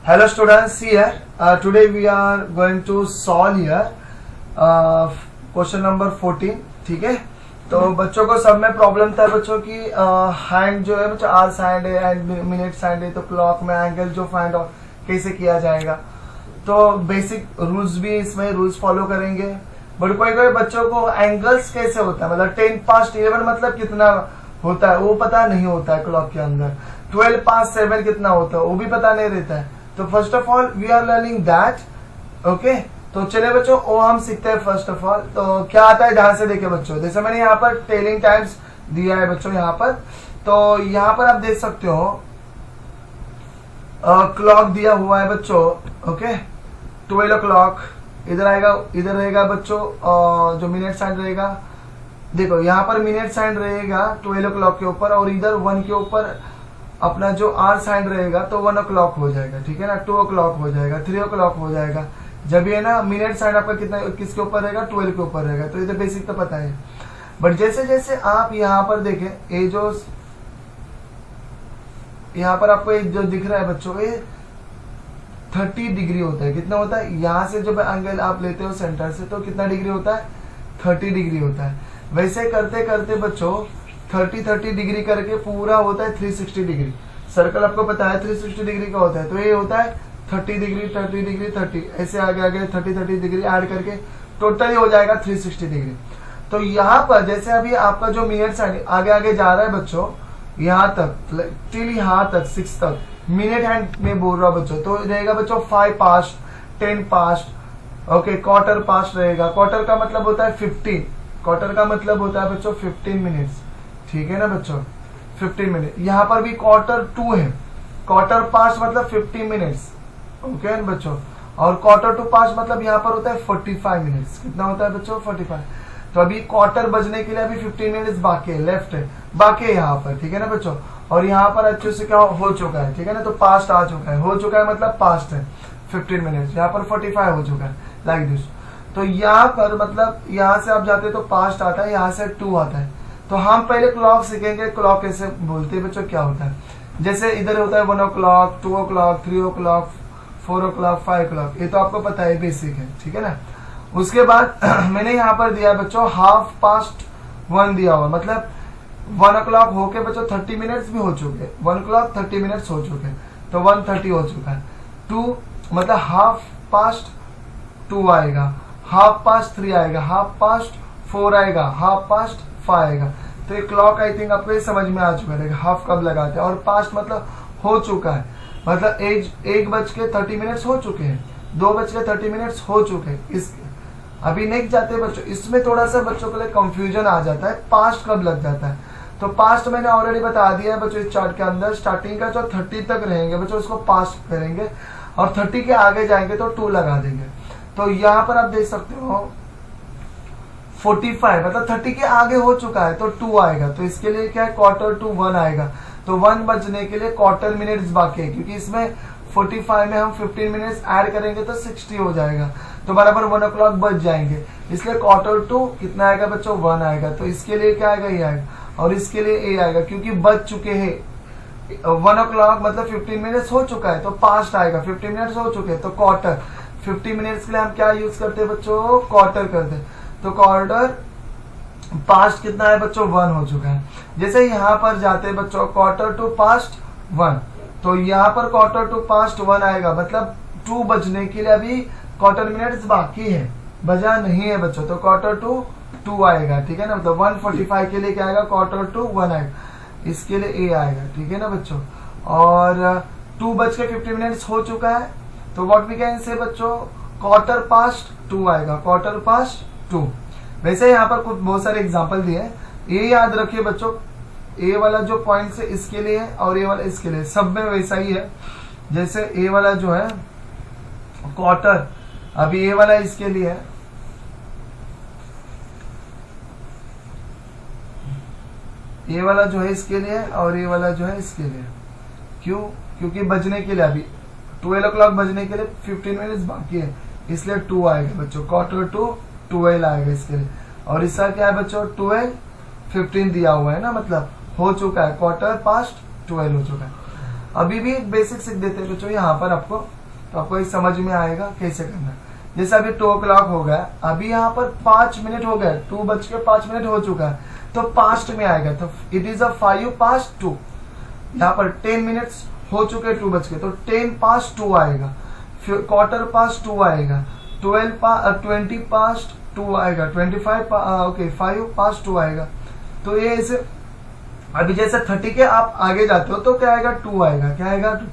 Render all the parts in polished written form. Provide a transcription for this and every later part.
Hello students, here today we are going to solve here question number 14. ठीक है, तो बच्चों को सब में प्रॉब्लम था बच्चों की हैंड जो है बच्चों आवर्स हैंड है एंड मिनट्स हैंड है, तो क्लॉक में एंगल जो फाइंड आउट कैसे किया जाएगा. तो बेसिक रूल्स भी इसमें रूल्स फॉलो करेंगे. बट कोई कोई बच्चों को एंगल्स कैसे होता है, मतलब 10 past 11 मतलब कितना होता है वो पता नहीं होता है क्लॉक के अंदर. 12 past 7 कितना होता है वो भी पता नहीं रहता है. तो first of all we are learning that. Okay, तो चले बच्चों वो हम सीखते हैं. फर्स्ट ऑफ ऑल तो क्या आता है ध्यान से देखे बच्चों. जैसे मैंने यहाँ पर टेलिंग टाइम्स दिया है बच्चों यहाँ पर, तो यहाँ पर आप देख सकते हो क्लॉक दिया हुआ है बच्चों. ओके, 12 o'clock इधर आएगा, इधर रहेगा बच्चों जो मिनट साइड रहेगा. देखो यहाँ पर मिनट साइड रहेगा 12 o'clock के ऊपर, और इधर 1 के ऊपर अपना जो आर साइड रहेगा तो 1 o'clock हो जाएगा. ठीक है ना, 2 o'clock हो जाएगा, 3 o'clock हो जाएगा. जब ये ना मिनट साइड आपका कितना किसके ऊपर रहेगा, 12 के ऊपर रहेगा. तो ये तो बेसिक तो पता है. बट जैसे जैसे आप यहाँ पर देखें, ये जो यहाँ पर आपको जो दिख रहा है बच्चों, ये 30 डिग्री होता है. कितना होता है, यहाँ से जब एंगल आप लेते हो सेंटर से तो कितना डिग्री होता है, 30 डिग्री होता है. वैसे करते करते बच्चों 30 डिग्री करके पूरा होता है 360 डिग्री. सर्कल आपको पता है 360 डिग्री का होता है. तो ये होता है 30 डिग्री 30 डिग्री 30, ऐसे आगे आगे 30 डिग्री ऐड करके टोटली हो जाएगा 360 डिग्री. तो यहाँ पर जैसे अभी आपका जो मिनट साइड आगे आगे जा रहा है बच्चों, यहाँ तक टिल यहाँ तक 6 तक मिनट हैंड में बोल रहा बच्चों, तो रहेगा बच्चों 5 past 10 past. Okay, quarter past रहेगा. क्वार्टर का मतलब होता है 15. क्वार्टर का मतलब होता है बच्चों 15 मिनट्स. ठीक है ना बच्चों, 15 मिनट. यहाँ पर भी क्वार्टर 2 है. क्वार्टर पास्ट मतलब 50 मिनट्स. ओके बच्चों, और क्वार्टर टू पास्ट मतलब यहाँ पर होता है 45 मिनट्स. कितना होता है बच्चों, 45. तो अभी क्वार्टर बजने के लिए अभी 15 मिनट्स बाकी है, लेफ्ट है बाकी है यहाँ पर. ठीक है ना बच्चों, और यहाँ पर अच्छे से क्या हो चुका है. ठीक है ना, तो पास्ट आ चुका है, हो चुका है मतलब पास्ट है 15 मिनट्स. यहाँ पर 45 हो चुका है, लाइक दिस. तो यहाँ पर मतलब यहाँ से आप जाते तो पास्ट आता है, यहाँ से 2 आता है. तो हम पहले क्लॉक सीखेंगे, क्लॉक कैसे बोलते हैं बच्चों, क्या होता है. जैसे इधर होता है 1 o'clock 2 o'clock 3 o'clock 4 o'clock 5 o'clock, ये तो आपको पता है, बेसिक है. ठीक है ना. उसके बाद मैंने यहाँ पर दिया बच्चों 1/2 दिया हुआ, मतलब 1 o'clock होके बच्चों 30 मिनट्स भी हो चुके. 1 o'clock 30 मिनट्स हो चुके, तो 1:30 हो चुका है. 2 मतलब 1/2 आएगा, 1/2 आएगा, 1/2 आएगा, 1/2 आएगा. तो ये क्लॉक आई थिंक आपको ये समझ में आ चुका है, हाफ कब लगाते हैं. और पास्ट मतलब हो चुका है, मतलब 1:30 मिनट्स हो चुके हैं, 2:30 मिनट्स हो चुके हैं. इस अभी नेक्स्ट जाते हैं बच्चों, इसमें थोड़ा सा बच्चों के लिए कंफ्यूजन आ जाता है, पास्ट कब लग जाता है. तो पास्ट मैंने ऑलरेडी बता दिया है बच्चों इस चार्ट के अंदर. स्टार्टिंग का जो 30 तक रहेंगे बच्चों उसको पास्ट करेंगे, और 30 के आगे जाएंगे तो 2 लगा देंगे. तो यहाँ पर आप देख सकते हो 45 मतलब 30 के आगे हो चुका है तो 2 आएगा. तो इसके लिए क्या है, क्वार्टर टू 1 आएगा. तो 1 बजने के लिए क्वार्टर मिनट्स बाकी है, क्योंकि इसमें 45 में हम 15 मिनट्स ऐड करेंगे तो 60 हो जाएगा. तो बराबर 1 o'clock बज जाएंगे, इसलिए क्वार्टर टू कितना आएगा बच्चों, 1 आएगा. तो इसके लिए क्या आएगा, ये आएगा, और इसके लिए ए आएगा, क्योंकि बज चुके हैं. 1 o'clock मतलब 15 मिनट्स हो चुका है तो पास्ट आएगा. 15 मिनट्स हो चुके हैं तो क्वार्टर. 50 मिनट्स के लिए हम क्या यूज करते हैं बच्चों, क्वार्टर करते हैं. तो क्वार्टर पास्ट कितना है बच्चों, 1 हो चुका है. जैसे यहाँ पर जाते हैं बच्चों क्वार्टर टू पास्ट 1, तो यहाँ पर क्वार्टर टू पास्ट 1 आएगा, मतलब 2 बजने के लिए अभी क्वार्टर मिनट्स बाकी है, बजा नहीं है बच्चों. तो क्वार्टर टू 2 आएगा. ठीक है ना, मतलब 1:45 के लिए क्या आएगा, क्वार्टर टू 1 आएगा. इसके लिए ए आएगा. ठीक है ना बच्चों, और 2:50 मिनट्स हो चुका है, तो व्हाट वी कैन से बच्चों, क्वार्टर पास्ट 2 आएगा, क्वार्टर पास्ट 2. वैसे यहाँ पर कुछ बहुत सारे एग्जांपल दिए हैं, ये याद रखिए बच्चों. ए वाला जो पॉइंट है इसके लिए है, और ए वाला इसके लिए, सब में वैसा ही है. जैसे ए वाला जो है क्वार्टर, अभी ए वाला इसके लिए है, ए वाला जो है इसके लिए, और ए वाला जो है इसके लिए. क्यों, क्योंकि बजने के लिए अभी 12 o'clock बजने के लिए 15 मिनट्स बाकी है, इसलिए 2 आएगा बच्चों. क्वार्टर टू 12 आएगा इसके लिए. और इसका क्या है बच्चों, 12 15 दिया हुआ है ना, मतलब हो चुका है, क्वार्टर पास्ट 12 हो चुका है. अभी भी बेसिक सीख देते हैं बच्चों यहाँ पर आपको, तो आपको एक समझ में आएगा कैसे करना। जैसे अभी 2 o'clock हो गया, अभी यहाँ पर 5 मिनट हो गए, 2:05 हो चुका है, तो पास्ट में आएगा, तो इट इज 5 past 2। यहाँ पर 10 मिनट्स हो चुके 2 बज के, तो 10 past 2 आएगा, फिर 1/4 past 2 आएगा, 20 past 2 आएगा, 5 past 2 आएगा। तो ये ऐसे अभी जैसे 30 के आप आगे जाते हो तो क्या आएगा, 2 आएगा, क्या आएगा 2,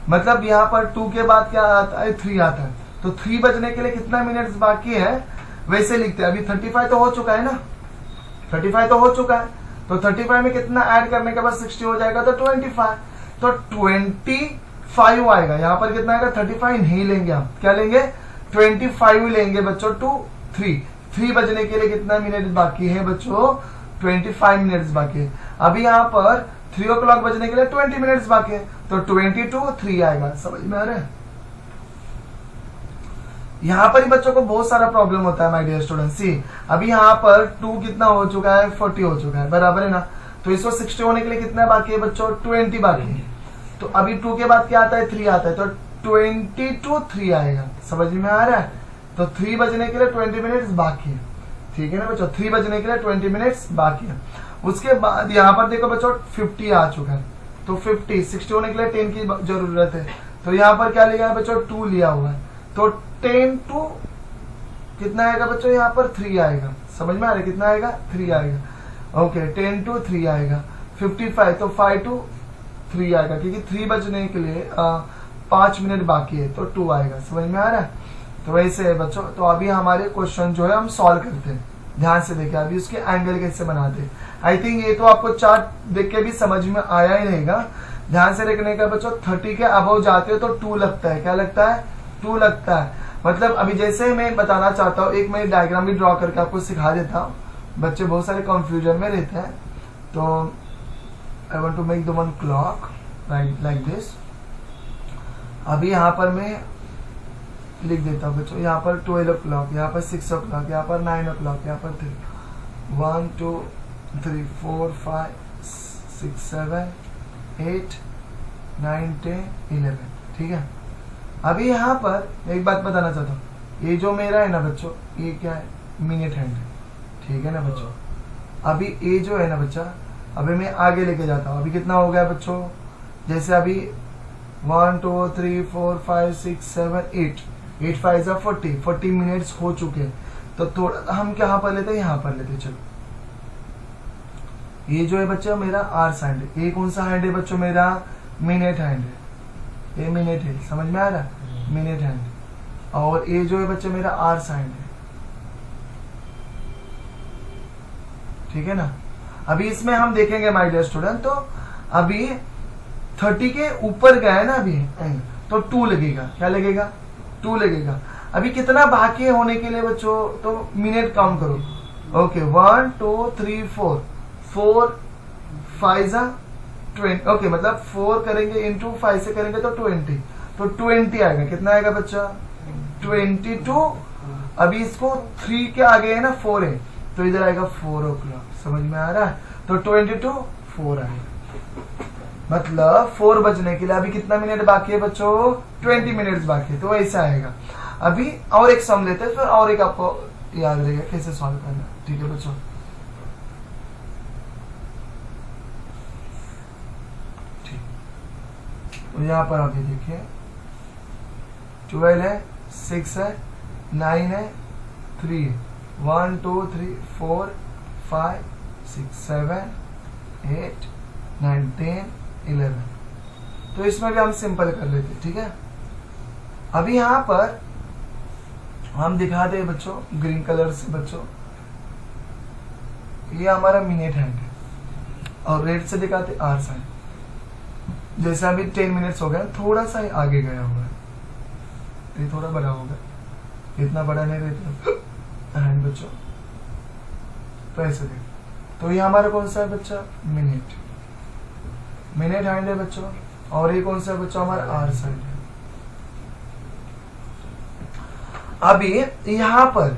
मतलब यहाँ पर 2 के बाद क्या आता है, 3 आता है। तो 3 बजने के लिए कितना मिनट्स बाकी है वैसे लिखते हैं। अभी 35 तो हो चुका है ना, 35 तो हो चुका है, तो 35 में कितना ऐड करने के बाद 60 हो जाएगा, तो 25, तो 25 आएगा। यहाँ पर कितना आएगा, 35 नहीं लेंगे हम, क्या लेंगे, 25 लेंगे बच्चों, 3 बजने के लिए कितना मिनट बाकी है बच्चों, 25 मिनट्स बाकी है। अभी यहाँ पर 3 o'clock बजने के लिए 20 मिनट्स बाकी है, तो 22 आएगा। समझ में आ रहा है? यहाँ पर ही बच्चों को बहुत सारा प्रॉब्लम होता है माय डियर स्टूडेंट। सी अभी यहाँ पर 2 कितना हो चुका है, 40 हो चुका है, बराबर है ना। तो इसको 60 होने के लिए कितना बाकी है बच्चों, 20 बाकी है। तो अभी 2 के बाद क्या आता है, 3 आता है, तो 3 आएगा। समझ में आ रहा है? तो 3 बजने के लिए 20 मिनट्स बाकी है, ठीक है ना बच्चों, 3 बजने के लिए 20 मिनट्स बाकी है। उसके बाद यहाँ पर देखो बच्चों 50 आ चुका है, तो 60 होने के लिए 10 की जरूरत है, तो यहाँ पर क्या लिया है बच्चों, 2 लिया हुआ है, तो 10 to कितना आएगा बच्चों, यहाँ पर 3 आएगा। समझ में आ रहा है, कितना आएगा, 3 आएगा। ओके 10 to 3 आएगा। 55 तो 5 to 3 आएगा, क्योंकि 3 बजने के लिए 5 मिनट बाकी है, तो 2 आएगा। समझ में आ रहा है? तो वैसे है बच्चों। तो अभी हमारे क्वेश्चन जो है हम सॉल्व करते हैं, ध्यान से देखिए। अभी उसके एंगल कैसे बनाते हैं, आई थिंक ये तो आपको चार्ट देख के भी समझ में आया ही रहेगा। ध्यान से देखने का बच्चों, 30 के अबव जाते हो तो 2 लगता है, क्या लगता है, 2 लगता है। मतलब अभी जैसे मैं बताना चाहता हूँ, एक मैं डायग्राम भी ड्रॉ करके आपको सिखा देता हूँ, बच्चे बहुत सारे कंफ्यूजन में रहते हैं। तो I want to make the one clock like this. अभी यहाँ पर मैं लिख देता हूँ बच्चों, यहाँ पर 12 o'clock, यहाँ पर 6 o'clock, यहाँ पर 9 o'clock, यहाँ पर 1 2 3 4 5 6 7 8 9 10 11, ठीक है। अभी यहाँ पर एक बात बताना चाहता हूँ, ये जो मेरा है ना बच्चों, ये क्या है, मिनट हैंड है, ठीक है ना बच्चों। अभी ये जो है ना बच्चा, अभी मैं आगे लेके जाता हूँ। अभी कितना हो गया बच्चों, जैसे अभी 1 2 3 4 5 6 7 8 5 40 मिनट्स हो चुके हैं। तो थोड़ा हम क्या पर लेते हैं, यहाँ पर लेते हैं। चलो ये जो है बच्चा मेरा आर्स हैंड है, ये कौन सा हैंड है बच्चों, मेरा मिनट हैंड है, ये मिनट है। समझ में आ रहा है, मिनट हैंड। और ये जो है बच्चा मेरा आर्स हैंड है, ठीक है ना। अभी इसमें हम देखेंगे माय डियर स्टूडेंट, तो अभी 30 के ऊपर गया है ना अभी, तो 2 लगेगा, क्या लगेगा, 2 लगेगा। अभी कितना बाकी है होने के लिए बच्चों, तो मिनट काउंट करो। ओके 1 2 3 4 5 20, ओके मतलब 4 करेंगे इंटू 5 से करेंगे तो 20, तो 20 आएगा। कितना आएगा बच्चा, 22। अभी इसको 3 के आगे है ना 4 है, तो इधर आएगा 4 o'clock। समझ में आ रहा है? तो 22 4 आएगा, मतलब 4 बजने के लिए अभी कितना मिनट बाकी है बच्चों, 20 मिनट्स बाकी है। तो ऐसा आएगा। अभी और एक सम लेते हैं, फिर और एक आपको याद रहेगा कैसे सॉल्व करना, ठीक है बच्चों। तो यहाँ पर अभी देखिए 12 है, 6 है, 9 है, 3 है, 1 2 3 4 5 6 7 8 9 10 11। तो इसमें भी हम सिंपल कर लेते, ठीक है। अभी यहाँ पर हम दिखाते हैं बच्चों ग्रीन कलर से बच्चों, ये हमारा मिनट हैंड है, और रेड से दिखाते आर साइड। जैसे अभी 10 मिनट्स हो गए, थोड़ा सा आगे गया हुआ है, ये थोड़ा बड़ा होगा, इतना बड़ा नहीं रहता हैंड बच्चों। तो ऐसे देख, तो ये हमारा कौन सा है बच्चा, मिनट हैंड है बच्चों। और ये कौन सा है बच्चों, हमारा आर साइड है। अभी यहाँ पर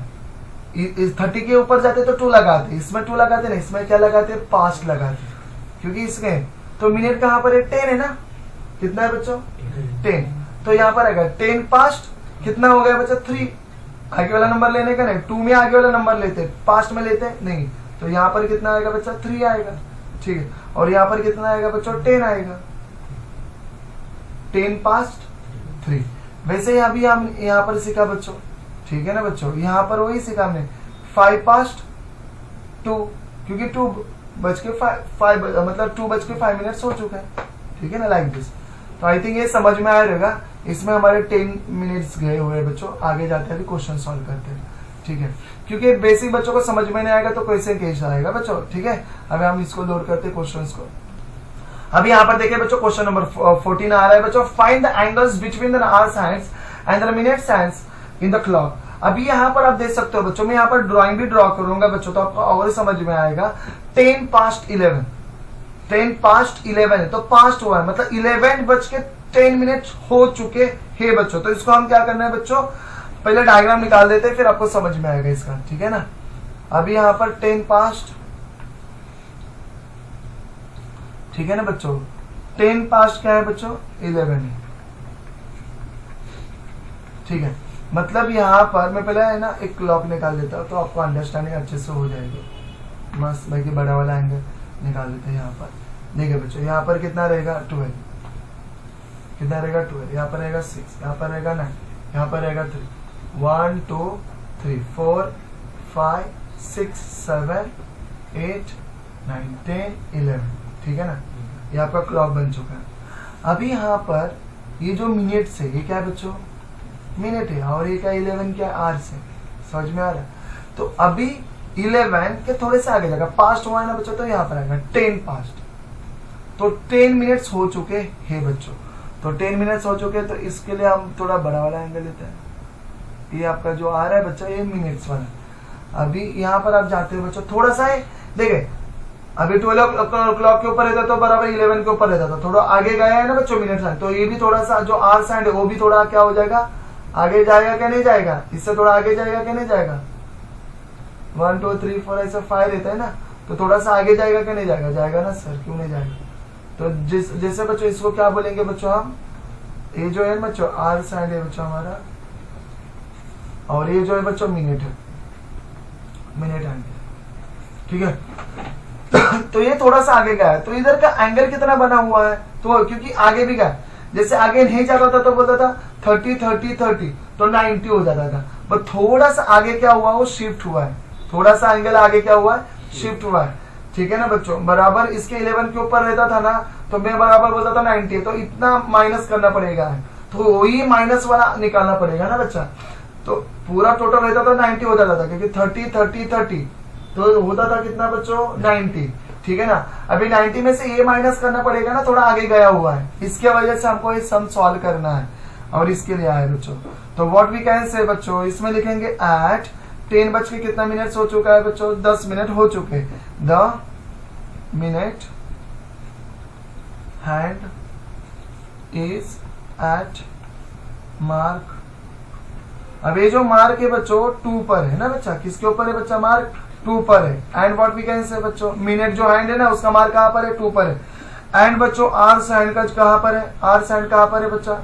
30 के ऊपर जाते तो 2 लगाते, इसमें 2 लगाते नहीं, इसमें क्या लगाते, पास्ट लगाते, क्योंकि इसमें तो मिनट कहाँ पर है, 10 है ना, कितना है बच्चों 10, तो यहाँ पर आएगा 10 पास्ट कितना हो गया बच्चा 3, आगे वाला नंबर लेने का नहीं, 2 में आगे वाला नंबर लेते पास्ट में लेते नहीं, तो यहाँ पर कितना आएगा बच्चा 3 आएगा, ठीक है। और यहाँ पर कितना आएगा बच्चों 10 आएगा, 10 पास्ट 3। वैसे अभी हम यहाँ पर सीखा बच्चों, ठीक है ना बच्चों, यहाँ पर वही सीखा हमने 5 पास्ट 2, क्योंकि 2 बज के 5 मतलब 2 बज के 5 मिनट्स हो चुका है, ठीक है ना, लाइक दिस। तो आई थिंक ये समझ में आया रहेगा। इसमें हमारे 10 मिनट्स गए हुए बच्चों, आगे जाते हैं क्वेश्चन सॉल्व करते हैं, ठीक है, क्योंकि बेसिक बच्चों को समझ में नहीं आएगा तो कैसे कैसे आएगा बच्चों, ठीक है। अब हम इसको लोड करते हैं क्वेश्चंस को। अभी यहाँ पर देखिए बच्चों क्वेश्चन नंबर 14 आ रहा है बच्चों, find the angles between the hours hands and the minutes hands in the clock. अभी यहाँ पर आप देख सकते हो बच्चों, मैं यहाँ पर ड्राइंग भी ड्रॉ करूंगा बच्चों, तो आपको और समझ में आएगा। 10 पास्ट 11, 10 पास्ट 11 है, तो पास्ट हुआ है मतलब 11 बज के 10 मिनट हो चुके हैं बच्चों। तो इसको हम क्या करना है बच्चों, पहले डायग्राम निकाल देते हैं, फिर आपको समझ में आएगा इसका, ठीक है ना। अभी यहाँ पर 10 पास्ट, ठीक है ना बच्चों, 10 पास्ट क्या है बच्चों 11 है, ठीक है। मतलब यहाँ पर मैं पहले है ना एक क्लॉक निकाल देता हूँ, तो आपको अंडरस्टैंडिंग अच्छे से हो जाएगी। मस्त भाई बड़ा वाला एंगल निकाल देते हैं यहाँ पर। देखिए बच्चों यहाँ पर कितना रहेगा 12, कितना रहेगा 12, यहाँ पर रहेगा 6, यहाँ पर रहेगा 9, यहाँ पर रहेगा 3, 1 2 3 4 5 6 7 8 9 10 11, ठीक है ना। ये आपका क्लॉक बन चुका है। अभी यहाँ पर ये जो मिनट्स है ये क्या है बच्चों मिनट है, और ये क्या 11 क्या आवर्स है, समझ में आ रहा है। तो अभी 11 के थोड़े से आगे जाएगा, पास्ट हुआ है ना बच्चों, तो यहाँ पर आएगा 10 पास्ट, तो 10 मिनट्स हो चुके हैं बच्चों। तो 10 मिनट्स हो चुके हैं, तो इसके लिए हम थोड़ा बड़ा वाला एंगल लेते हैं। ये आपका जो आ रहा है बच्चा ये मिनट्स वाला। अभी यहाँ पर आप जाते हो बच्चों, थोड़ा सा है देखे, अभी 12 क्लॉक के ऊपर रहता तो बराबर 11 के ऊपर रहता था, थोड़ा आगे गया है ना बच्चों मिनट, तो ये भी थोड़ा सा जो आवर्स हैंड है वो भी थोड़ा क्या हो जाएगा, आगे जाएगा क्या नहीं जाएगा, इससे थोड़ा आगे जाएगा क्या नहीं जाएगा। 1 2 3 4 ऐसा 5 रहता है ना, तो थोड़ा सा आगे जाएगा क्या नहीं जाएगा, जाएगा ना सर, क्यों नहीं जाएगा। तो जैसे बच्चों इसको क्या बोलेंगे बच्चों हम, ये जो है बच्चों आर साइड है बच्चों हमारा, और ये जो है बच्चों मिनट है, मिनट एंगल, ठीक है। तो ये थोड़ा सा आगे गया है, तो इधर का एंगल कितना बना हुआ है, तो क्योंकि आगे भी गया, जैसे आगे नहीं जाता था तो बोलता था 30 30 30, तो 90 हो जाता था, पर थोड़ा सा आगे क्या हुआ, वो शिफ्ट हुआ है, थोड़ा सा एंगल आगे क्या हुआ है, शिफ्ट हुआ है, ठीक है ना बच्चों। बराबर इसके 11 के ऊपर रहता था ना, तो मैं बराबर बोलता था 90, तो इतना माइनस करना पड़ेगा, तो वही माइनस वाला निकालना पड़ेगा ना बच्चा। तो पूरा टोटल रहता था 90 हो जाता था, क्योंकि 30 30 30, तो होता था कितना बच्चों 90, ठीक है ना। अभी 90 में से ये माइनस करना पड़ेगा ना, थोड़ा आगे गया हुआ है, इसके वजह से हमको ये सम सॉल्व करना है, और इसके लिए आए बच्चों। तो व्हाट वी कैन से बच्चों, इसमें लिखेंगे एट 10 बज के कितना मिनट हो चुका है बच्चों, 10 मिनट हो चुके। The minute hand is at mark. अब ये जो मार्क है बच्चों 2 पर है ना बच्चा, किसके ऊपर है बच्चा, मार्क 2 पर है। And what we can say बच्चों, मिनट जो हैंड है ना उसका मार्क कहां पर है, 2 पर है। एंड बच्चों आर्स हैंड का कहां पर है, आर्स हैंड कहां पर है बच्चा,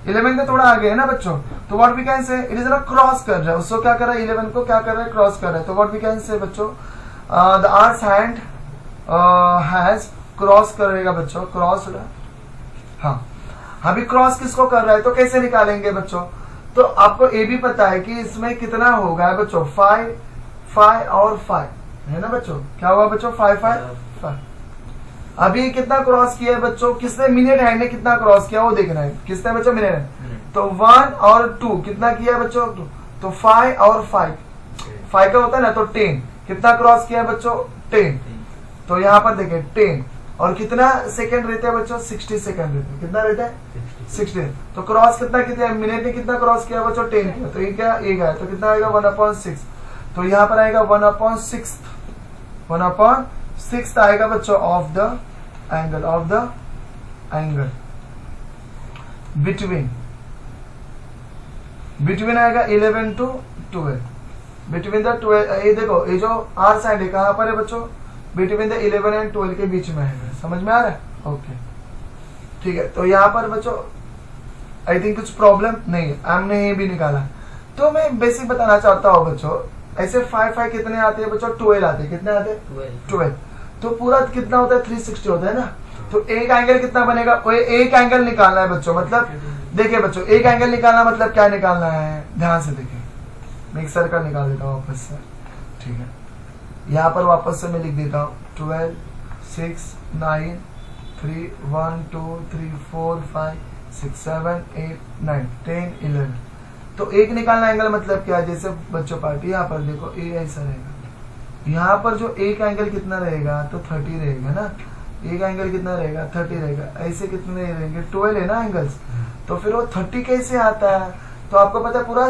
11 के थोड़ा आगे है ना बच्चों। तो what we can say, it is ना क्रॉस कर रहा है, उसको क्या कर रहा है, 11 को क्या कर रहा है, क्रॉस कर रहा है। तो व्हाट वी कैन से बच्चों, the hours hand has cross करेगा बच्चों, क्रॉस, हाँ अभी क्रॉस किसको कर रहा है, तो कैसे निकालेंगे बच्चों। तो आपको ये भी पता है कि इसमें कितना होगा बच्चों, 5 5 और 5 है ना बच्चों, क्या होगा बच्चों 5 5 5। अभी कितना क्रॉस किया है बच्चों, किसने, मिनट हैंड ने कितना क्रॉस किया वो देखना है, किसने बच्चों, मिनट हैंड। तो 1 और 2 कितना किया है बच्चों, 2, तो 5 और 5 का होता है ना, तो 10 कितना क्रॉस किया है बच्चों, 10। तो यहाँ पर देखें 10, और कितना सेकंड रहते हैं बच्चों, 60 सेकंड रहते हैं, कितना रहता है 60। तो क्रॉस कितना कितना, मिनट ने कितना क्रॉस किया बच्चों, 10 किया, तो ये क्या एक है, तो कितना आएगा 1/6। तो यहाँ पर आएगा 1/6, 1/6 आएगा बच्चों of the angle, of the angle between आएगा 11 to 12, बिटवीन द 12, ये देखो ये जो आर साइड है कहां पर है बच्चों, बिटवीन द 11 and 12 के बीच में है, समझ में आ रहा है, ओके। ठीक है, तो यहाँ पर बच्चों आई थिंक कुछ प्रॉब्लम नहीं है, हमने ये भी निकाला। तो मैं बेसिक बताना चाहता हूँ बच्चों, ऐसे 5 कितने आते हैं बच्चों? 12 आते हैं। कितने आते हैं? 12। तो पूरा कितना होता है? 360 होता है ना। तो एक एंगल कितना बनेगा? एक एंगल निकालना है बच्चों, मतलब देखिए बच्चों, एक एंगल निकालना मतलब क्या निकालना है? ध्यान से देखिए, मैं एक सर्कल निकाल देता हूँ वापस से, ठीक है। यहाँ पर वापस से मैं लिख देता हूँ 12, 6, 9, 3, 1, 2, 3, 4, 5, 6, 7, 8, 9, 10, 11। तो एक निकालना एंगल मतलब क्या? जैसे बच्चों पार्टी यहाँ पर देखो, ए ऐसा रहेगा, यहाँ पर जो एक एंगल कितना रहेगा? तो 30 रहेगा ना। एक एंगल कितना रहेगा? 30 रहेगा। ऐसे कितने रहेंगे? 12 है ना एंगल्स। तो फिर वो 30 कैसे आता है? तो आपको पता है पूरा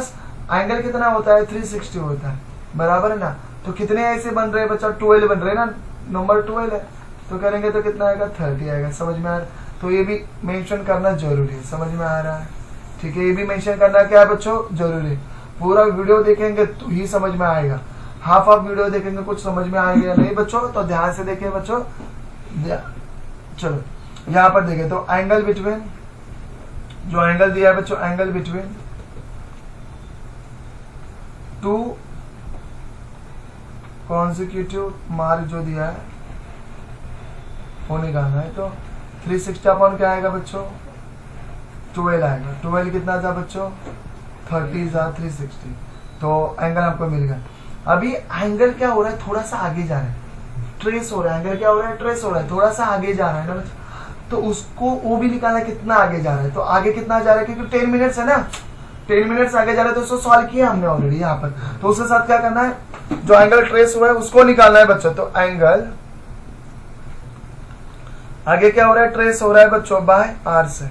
एंगल कितना होता है? 360 होता है, बराबर है ना। तो कितने ऐसे बन रहे हैं बच्चा? 12 बन रहे हैं ना, नंबर 12 है। तो करेंगे तो कितना आएगा? 30 आएगा। समझ में आ रहा है? तो ये भी मेंशन करना जरूरी है। समझ में आ रहा है? ठीक है, ये भी मेंशन करना क्या है बच्चों? जरूरी है। पूरा वीडियो देखेंगे तो ही समझ में आएगा, हाफ वीडियो देखेंगे कुछ समझ में आएगा नहीं बच्चों। तो ध्यान से देखिए बच्चों, चलो यहाँ पर देखें तो एंगल बिटवीन, जो एंगल दिया है बच्चों, angle between two consecutive mark जो दिया है वो निकालना है। तो 360 अपॉन क्या आएगा बच्चों? 12 आएगा। 12 कितना था बच्चों? 30 था 360। तो एंगल आपको मिल गया। अभी एंगल क्या हो रहा है? थोड़ा सा आगे जा रहा है, ट्रेस हो रहा है। एंगल क्या हो रहा है? ट्रेस हो रहा है, थोड़ा सा आगे जा रहा है ना बच्चों। तो उसको वो भी निकालना कितना आगे जा रहा है। तो आगे कितना जा रहा है? क्योंकि 10 मिनट्स है ना, 10 मिनट्स आगे जा रहा है। तो उसको सॉल्व किया हमने ऑलरेडी यहाँ पर। तो उसके साथ क्या करना है? जो एंगल ट्रेस हुआ है उसको निकालना है बच्चों। तो एंगल आगे क्या हो रहा है? ट्रेस हो रहा है बच्चों बाय आर से,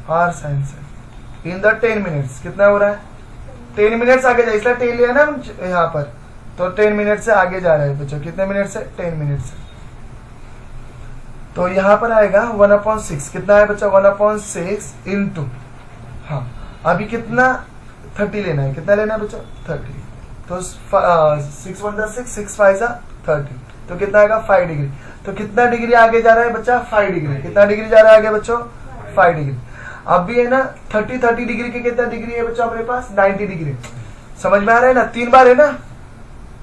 आर साइन से, इन द 10 मिनट्स। कितना हो रहा है? 10 मिनट्स आगे जाए, इसलिए 10 लिया ना यहाँ पर। तो 10 मिनट से आगे जा रहा है बच्चों। कितने मिनट से? 10 मिनट से। तो यहाँ पर आएगा 1/6। कितना है बच्चा? 1/6 इंटू, हाँ अभी कितना? 30 लेना है। कितना लेना है बच्चा? 30। तो 6 1 6, 6 5 30। तो कितना आएगा? 5 डिग्री। तो कितना डिग्री आगे जा रहा है बच्चा? 5 डिग्री। कितना डिग्री जा रहा है आगे बच्चों? 5 डिग्री। अब भी है ना 30 डिग्री के कितना डिग्री है बच्चों अपने पास? 90 डिग्री। समझ में आ रहा है ना? 3 बार है ना,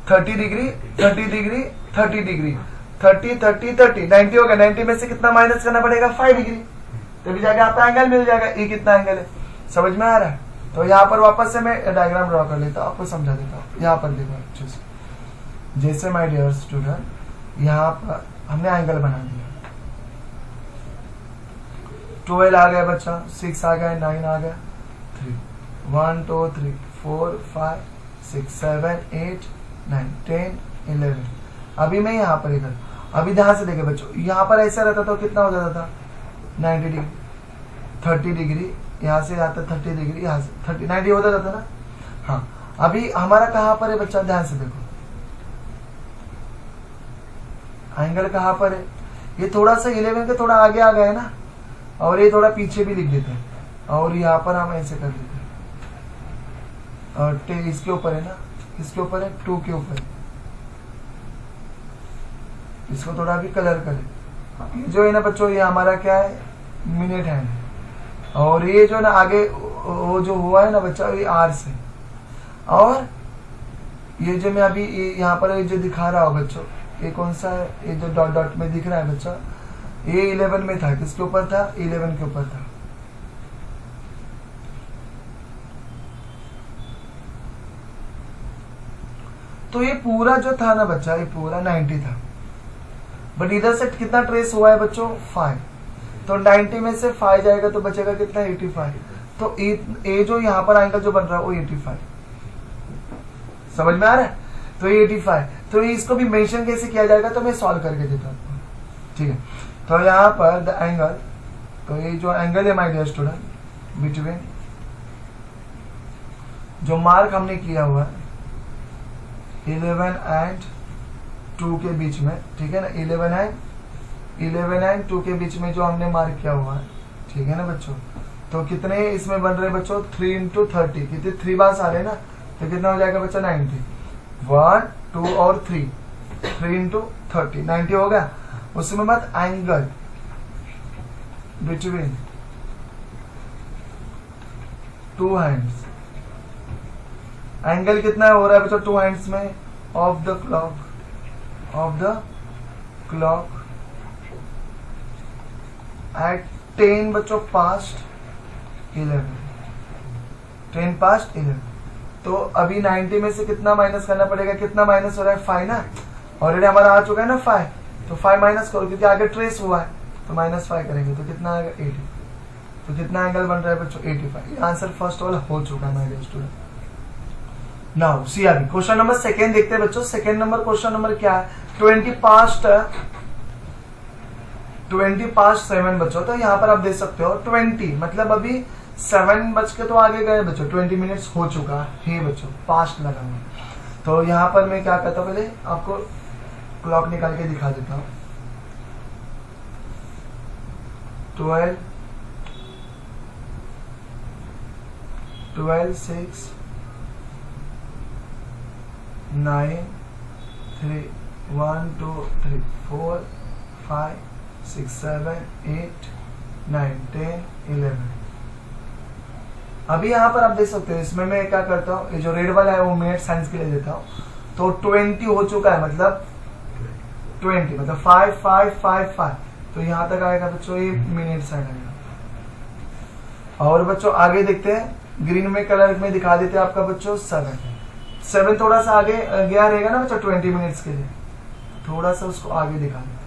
30 डिग्री, 30 डिग्री, 30 डिग्री, 30 30 30, 90 हो गया। 90 में से कितना माइनस करना पड़ेगा? 5 डिग्री। तभी जाके आपका एंगल मिल जाएगा। ये कितना एंगल है? समझ में आ रहा है? तो यहाँ पर वापस से मैं डायग्राम ड्रॉ कर लेता हूँ, आपको समझा देता हूँ। यहाँ पर देखो अच्छे से, जैसे माय डियर स्टूडेंट, यहाँ पर हमने एंगल बना दिया। 12 आ गया बच्चा, 6 आ गया, 9 आ गया, 3, 1 2 3 4 5 6 7 8 9 10 11। अभी मैं यहाँ पर इधर, अभी ध्यान से देखे बच्चों, यहाँ पर ऐसा रहता तो कितना हो जाता था? 90 डिग्री, 30 डिग्री, यहाँ से आता 30 डिग्री, यहाँ से 30 90 होता जाता ना। हाँ, अभी हमारा कहाँ पर है बच्चा? ध्यान से देखो, एंगल कहाँ पर है? ये थोड़ा सा 11 के थोड़ा आगे आ गया है ना, और ये थोड़ा पीछे भी लिख देते हैं, और यहाँ पर हम ऐसे कर देते हैं, और इसके ऊपर है ना, इसके ऊपर है 2 के ऊपर, इसको थोड़ा भी कलर करें। ये जो है ना बच्चों, ये हमारा क्या है? मिनट हैंड है। और ये जो ना आगे वो जो हुआ है ना बच्चा, ये आर से, और ये जो मैं अभी यहाँ पर ये जो दिखा रहा हूँ बच्चों, ये कौन सा है? ये जो डॉट डॉट में दिख रहा है बच्चा, ये 11 में था। किसके ऊपर था? 11 के ऊपर था। तो ये पूरा जो था ना बच्चा, ये पूरा 90 था, बट इधर से कितना ट्रेस हुआ है बच्चों? 5। तो 90 में से 5 जाएगा तो बचेगा कितना? 85। तो ये जो यहाँ पर एंगल जो बन रहा है वो 85। समझ में आ रहा है? तो ये 85। तो इसको भी मेंशन कैसे किया जाएगा, तो मैं सॉल्व करके देता हूँ, ठीक है। तो यहाँ पर द एंगल, तो ये जो एंगल है माय डियर स्टूडेंट, बिटवीन जो मार्क हमने किया हुआ है 11 एंड 2 के बीच में, ठीक है ना, 11 एंड 2 के बीच में जो हमने मार्क किया हुआ है, ठीक है ना बच्चों। तो कितने इसमें बन रहे बच्चों? 3 इंटू 30, कितने 3 बार आ रहे ना, तो कितना हो जाएगा बच्चा? 90। 1 2 और 3 इंटू 30, 90 हो गया। उसमें मत angle between two hands. Angle कितना हो रहा है बच्चों टू हैंड्स में? ऑफ द क्लॉक एट 10 बच्चों पास्ट 11। 10 पास्ट 11। तो अभी 90 में से कितना माइनस करना पड़ेगा? कितना माइनस हो रहा है? 5 ना। ऑलरेडी हमारा आ चुका है ना 5, तो 5 माइनस करो क्योंकि आगे ट्रेस हुआ है, तो -5 करेंगे तो कितना आएगा? 80। तो कितना एंगल बन रहा है बच्चों? 85। आंसर फर्स्ट वाला हो चुका है मेरे स्टूडेंट। नाउ सी अभी क्वेश्चन नंबर सेकेंड देखते हैं बच्चों। सेकेंड नंबर क्वेश्चन नंबर क्या है? 20 पास्ट 7 बच्चों। तो यहाँ पर आप देख सकते हो 20 मतलब अभी 7 बज के तो आगे गए बच्चों, 20 मिनट्स हो चुका है बच्चों, पास्ट लगा हुआ। तो यहाँ पर मैं क्या करता हूँ, पहले आपको क्लॉक निकाल के दिखा देता हूँ। 12 6 9 3 1 2 3 4 5 6 7 8 9 10 11। अभी यहाँ पर आप देख सकते हो, इसमें मैं क्या करता हूँ, ये जो रेड वाला है वो मिनट साइंस के लिए देता हूँ। तो 20 हो चुका है, मतलब 20 मतलब 5 5 5 5। तो यहाँ तक आएगा बच्चों, ये मिनट साइड आएगा। और बच्चों आगे देखते हैं, ग्रीन में कलर में दिखा देते हैं आपका बच्चों 7 थोड़ा सा आगे गया रहेगा ना बच्चों 20 मिनट्स के लिए, थोड़ा सा उसको आगे दिखा देते।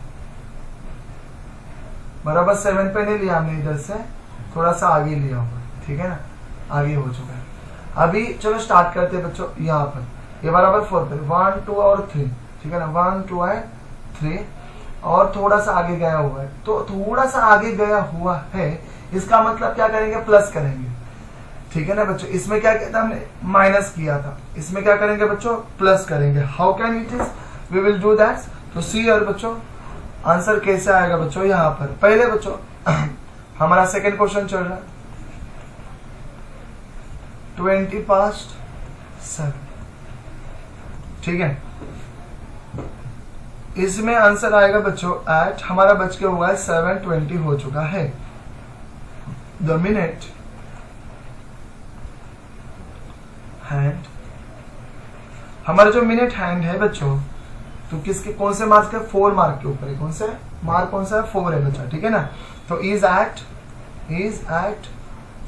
बराबर 7 पे नहीं लिया हमने, इधर से थोड़ा सा आगे लिया होगा, ठीक है ना, आगे हो चुका है। अभी चलो स्टार्ट करते हैं बच्चों। यहाँ पर ये बराबर 4 पे 1 2 और 3, ठीक है ना, 1 2 एंड 3। और थोड़ा सा आगे गया हुआ है, तो थोड़ा सा आगे गया हुआ है, इसका मतलब क्या करेंगे? प्लस करेंगे, ठीक है ना बच्चों। इसमें क्या कहता हमने? माइनस किया था, इसमें क्या करेंगे बच्चों? प्लस करेंगे। How can it is? We will do that. तो सी और बच्चों आंसर कैसे आएगा बच्चों? यहाँ पर पहले बच्चों हमारा सेकेंड क्वेश्चन चल रहा है 20 पास्ट 7, ठीक है। इसमें आंसर आएगा बच्चों एट, हमारा बच के हुआ है 7:20 हो चुका है। द मिनट हैंड, हमारा जो मिनट हैंड है बच्चों, तो किसके कौन से मार्क्स के? 4 मार्क के ऊपर है। कौन से मार्क? कौन सा है? 4 है बच्चा, ठीक है ना। तो इज एट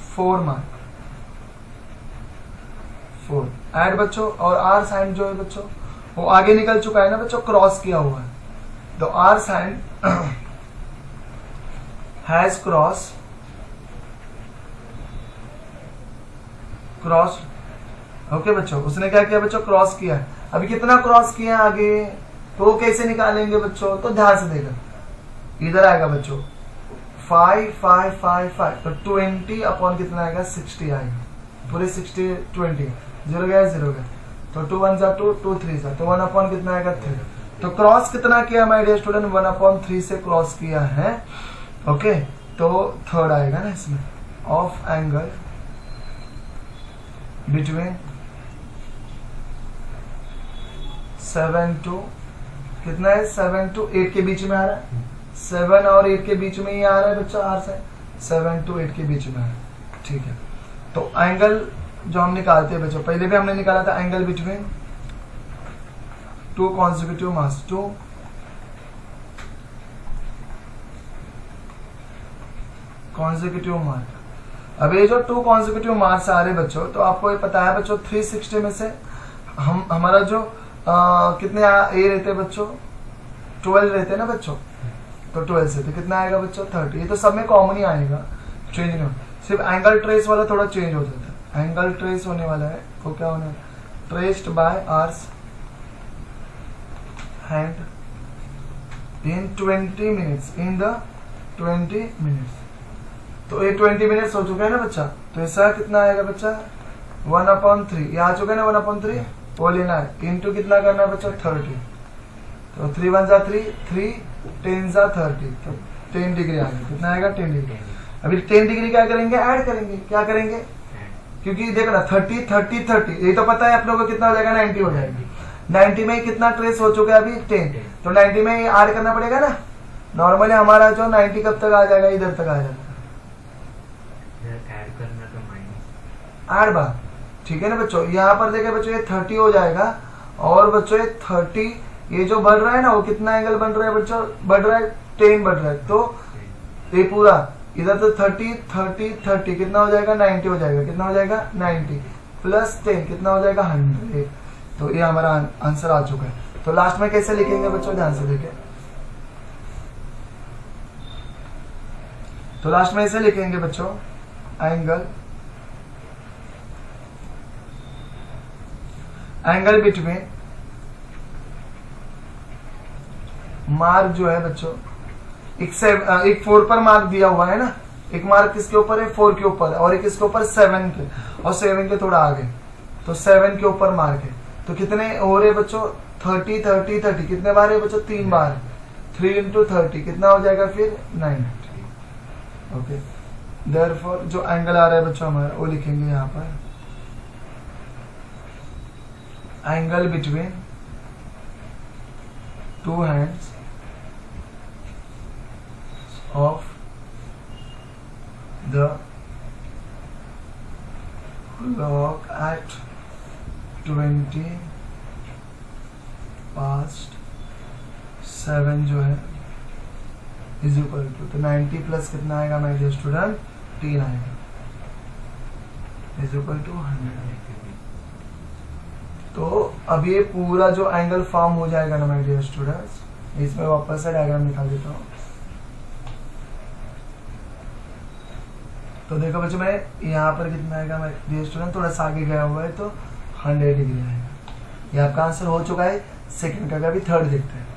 4 मार्क, 4 एट बच्चों। और आर साइन जो है बच्चों वो आगे निकल चुका है ना बच्चों, क्रॉस किया हुआ है। तो hour sign has cross okay बच्चों, उसने क्या किया बच्चों? क्रॉस किया है। अभी कितना क्रॉस किया आगे, तो वो कैसे निकालेंगे बच्चों? तो ध्यान से देखा, इधर आएगा बच्चों 5 5 5 5, तो 20 अपॉन कितना आएगा? 60 आएगा, पूरे 60 20 0 गया 0 गया, तो 2 1 जा 2 2 3 जा, तो 1 अपॉन कितना आएगा? 3। तो क्रॉस कितना किया माय डियर स्टूडेंट? 1/3 से क्रॉस किया है, ओके। तो थर्ड आएगा ना इसमें, ऑफ एंगल बिटवीन 7 to कितना है? 7 to 8 के बीच में आ रहा है, 7 और 8 के बीच में ही आ रहा है बच्चा, आर से 7 to 8 के बीच में आ रहा है, ठीक है। तो एंगल जो हम निकालते हैं बच्चों, पहले भी हमने निकाला था angle between 2 consecutive marks, 2 consecutive mark. अब ये जो 2 consecutive मार्क्स आ रहे बच्चों, तो आपको ये पता है बच्चों 360 में से हमारा जो कितने ए रहते हैं बच्चों? 12 रहते हैं ना बच्चों, तो 12 से तो कितना आएगा बच्चों? 30। ये तो सब में कॉमन ही आएगा, चेंज नहीं होगा। सिर्फ एंगल ट्रेस वाला थोड़ा चेंज हो जाता है। एंगल ट्रेस होने वाला है, वो क्या होने वाला? Traced by hours hand in 20 minutes, in the 20 minutes. तो ये 20 मिनट्स हो चुका है ना बच्चा, तो ऐसा कितना आएगा बच्चा? 1/3, ये आ चुका है ना 1/3, वो लेना है, इंटू कितना करना है बच्चा? 30। तो 3 1 जा 3, 3 10 जा 30, तो 10 डिग्री आएगा। कितना आएगा? 10 डिग्री। अभी 10 डिग्री क्या करेंगे? ऐड करेंगे। क्या करेंगे? क्योंकि देखो ना 30 30 30, ये तो पता है आप लोगों को कितना हो जाएगा? 90 हो जाएगी। 90 में कितना ट्रेस हो चुका है अभी? 10, तो 90 में ऐड करना पड़ेगा ना, नॉर्मली हमारा जो 90 कब तक आ जाएगा, इधर तक आ जाएगा, ऐड करना तो माइनस ऐड बार, ठीक है ना बच्चों। यहाँ पर देखे बच्चों ये 30 हो जाएगा, और बच्चों ये 30, ये जो बढ़ रहा है ना वो कितना एंगल बन रहा है बच्चों, बढ़ रहा है 10 बढ़ रहा है, तो ये पूरा इधर तो 30 30 30 कितना हो जाएगा, 90 हो जाएगा, कितना हो जाएगा 90 प्लस 10 कितना हो जाएगा 100। तो ये हमारा आंसर आ चुका है। तो लास्ट में कैसे लिखेंगे बच्चों, ध्यान से देखें। तो लास्ट में ऐसे लिखेंगे बच्चों, एंगल बिटवीन मार्क जो है बच्चों, एक 4 पर मार्क दिया हुआ है ना, एक मार्क किसके ऊपर है, 4 के ऊपर, और एक किसके ऊपर 7 के, और 7 के थोड़ा आगे, तो 7 के ऊपर मार्क है। तो कितने हो रहे बच्चों, 30 30 30, कितने बार है बच्चों, 3 बार, 3 इंटू 30 कितना हो जाएगा फिर 90। ओके, देयरफॉर जो एंगल आ रहा है बच्चों हमारा वो लिखेंगे यहाँ पर, angle between 2 hands of the clock at 20 past 7 जो है इज इक्वल टू, तो 90 प्लस कितना आएगा माय डियर स्टूडेंट, 3 आएगा, इज इक्वल टू 100। तो अब ये पूरा जो एंगल फॉर्म हो जाएगा ना माय डियर स्टूडेंट्स, इसमें वापस से डायग्राम निकाल देता हूँ। तो देखो बच्चों, मैं यहाँ पर कितना आएगा माय डियर स्टूडेंट, थोड़ा सा आगे गया हुआ है तो 100 डिग्री आएगा। ये आपका आंसर हो चुका है सेकंड का। अभी थर्ड देखते हैं,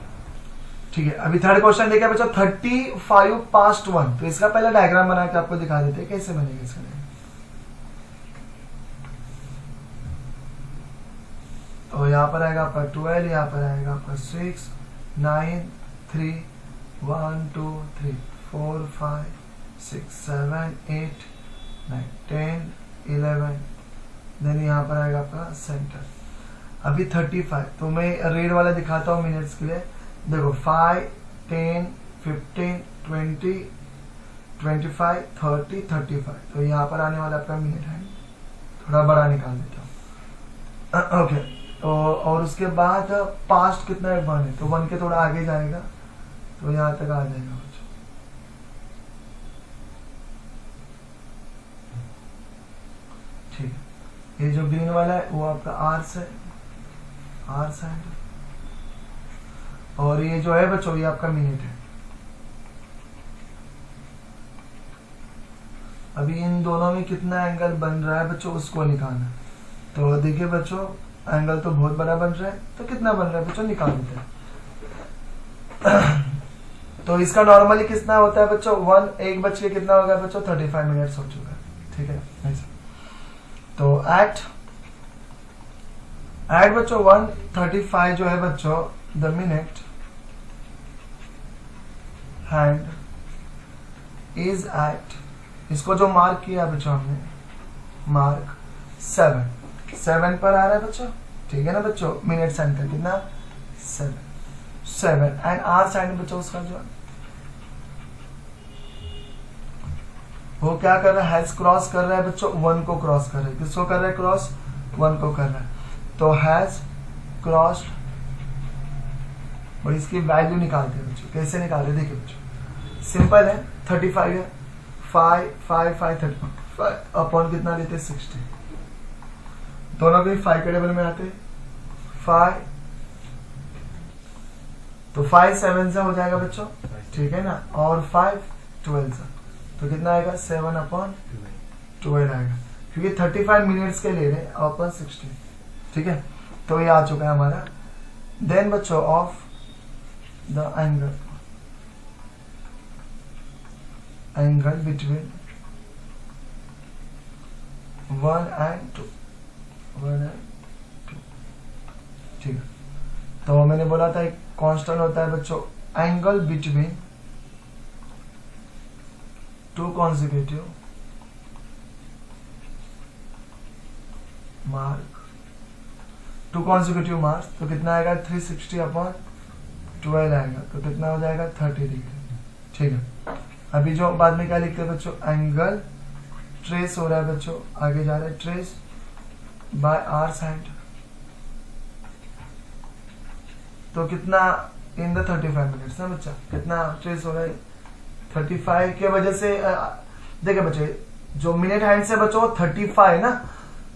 ठीक है। अभी थर्ड क्वेश्चन देखिए बच्चों, 35 पास्ट 1। तो इसका पहला डायग्राम बना के आपको दिखा देते हैं कैसे बनेगा इसका। तो यहाँ पर आएगा आपका 12, यहाँ पर आएगा आपका 6 9 3 1 2 3 4 5 6 7 8 9 10 11, देन यहाँ पर आएगा आपका सेंटर। अभी 35, तो मैं रेड वाला दिखाता हूँ मिनट्स के लिए। देखो 5 10 15 20 25 30 35, तो यहाँ पर आने वाला आपका मिनट है, थोड़ा बड़ा निकाल देता हूँ। ओके, तो और उसके बाद पास्ट कितना है 1 है, तो 1 के थोड़ा आगे जाएगा, तो यहाँ तक आ जाएगा बच्चों। ठीक है, ये जो ग्रीन वाला है वो आपका आर्स है, आर्स है, और ये जो है बच्चों ये आपका मिनट है। अभी इन दोनों में कितना एंगल बन रहा है बच्चों उसको निकालना। तो देखिए बच्चों, एंगल तो बहुत बड़ा बन रहा है, तो कितना बन रहा है बच्चों निकाल देते हैं। तो इसका नॉर्मली कितना होता है बच्चों, 1 बज के कितना होगा बच्चों, 35 मिनट्स हो चुका है, ठीक है ऐसा। तो एट बच्चों 1:35 जो है बच्चों, the minute hand is at, इसको जो मार्क किया बच्चों हमने, मार्क 7 पर आ रहा है बच्चों, ठीक है ना बच्चों। मिनट साइन का कितना 7 एंड आर साइन बच्चों उसका जो वो क्या कर रहा है, हैज क्रॉस कर रहा है बच्चों, 1 को क्रॉस कर रहा है। किसको कर रहा है क्रॉस, 1 को कर रहा है। तो हैज क्रॉस्ड, और इसकी वैल्यू निकालते हैं बच्चों। कैसे निकालते देखिए बच्चों, सिंपल है, 35 है, 5 5 5 35 अपॉन कितना लेते हैं 60, दोनों के 5 के टेबल में आते 5, तो 5 7 से हो जाएगा बच्चों, ठीक है ना, और 5 12 से, तो कितना आएगा 7 अपॉन 12 आएगा, क्योंकि 35 मिनट्स के ले रहे अपॉन 60, ठीक है। तो ये आ चुका है हमारा। देन बच्चों of the angle between 1 and 2, ठीक है। तो मैंने बोला था एक कांस्टेंट होता है बच्चों, angle between 2 consecutive mark, 2 consecutive marks, तो कितना आएगा 360 अपॉन 12 आएगा, तो कितना हो जाएगा 30 डिग्री। ठीक है, अभी जो बाद में क्या लिखते हैं बच्चों, एंगल ट्रेस हो रहा है बच्चों, आगे जा रहा है, ट्रेस बाय आर साइड, तो कितना इन द 35 मिनट्स ना बच्चा, कितना ट्रेस हो रहा है 35 के वजह से देखिए बच्चे जो मिनट हैंड से बच्चों 35 ना,